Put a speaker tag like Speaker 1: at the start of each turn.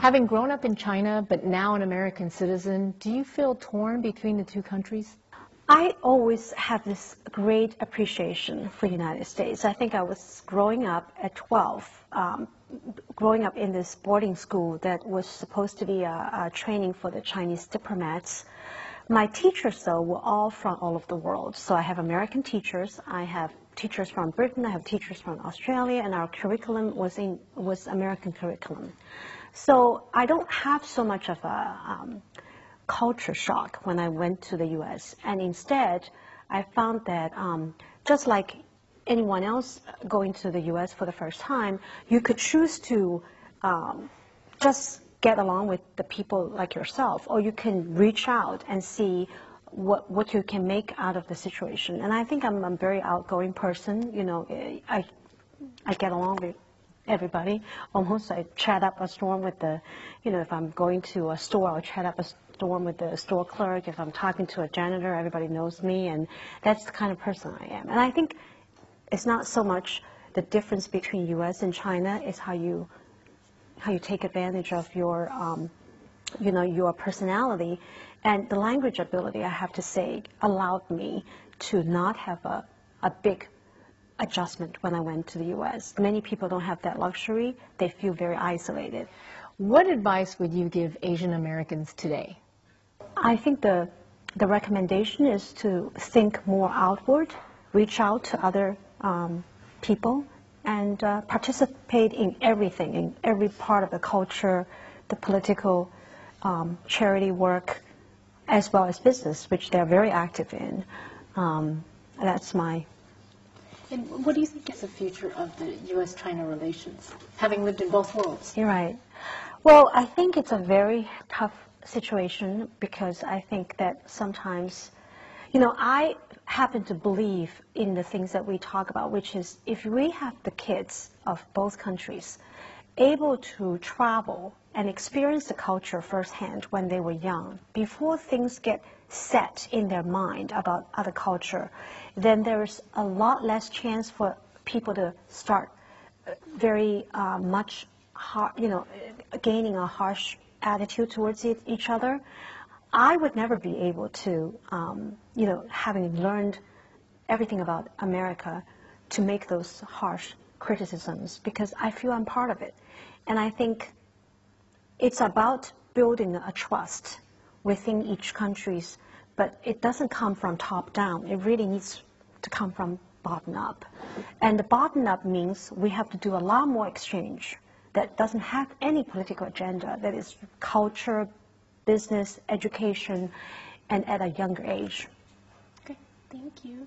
Speaker 1: Having grown up in China, but now an American citizen, do you feel torn between the two countries?
Speaker 2: I always have this great appreciation for the United States. I think I was growing up at 12, growing up in this boarding school that was supposed to be a training for the Chinese diplomats. My teachers, though, were all from all over the world. So I have American teachers, I have teachers from Britain, I have teachers from Australia, and our curriculum was American curriculum. So I don't have so much of a culture shock when I went to the U.S. And instead, I found that just like anyone else going to the U.S. for the first time, you could choose to just get along with the people like yourself, or you can reach out and see what you can make out of the situation. And I think I'm a very outgoing person. You know, I get along with everybody. Almost I chat up a storm with the, you know, if I'm going to a store, I'll chat up a storm with the store clerk. If I'm talking to a janitor, everybody knows me, and that's the kind of person I am. And I think it's not so much the difference between U.S. and China, it's how you take advantage of your, you know, your personality. And the language ability, I have to say, allowed me to not have a big adjustment when I went to the U.S. Many people don't have that luxury. They feel very isolated.
Speaker 1: What advice would you give Asian Americans today?
Speaker 2: I think the recommendation is to think more outward, reach out to other people, and participate in everything, in every part of the culture, the political, charity work, as well as business, which they're very active in. That's my...
Speaker 1: And what do you think is the future of the U.S.-China relations, having lived in both worlds?
Speaker 2: You're right. Well, I think it's a very tough situation because I think that sometimes, you know, I happen to believe in the things that we talk about, which is if we have the kids of both countries able to travel and experience the culture firsthand when they were young, before things get set in their mind about other culture, then there's a lot less chance for people to start very much, you know, gaining a harsh attitude towards each other. I would never be able to, you know, having learned everything about America, to make those harsh criticisms, because I feel I'm part of it. And I think it's about building a trust within each countries, but it doesn't come from top down. It really needs to come from bottom up. And the bottom up means we have to do a lot more exchange that doesn't have any political agenda, that is culture, business, education, and at a younger age.
Speaker 1: Okay, thank you.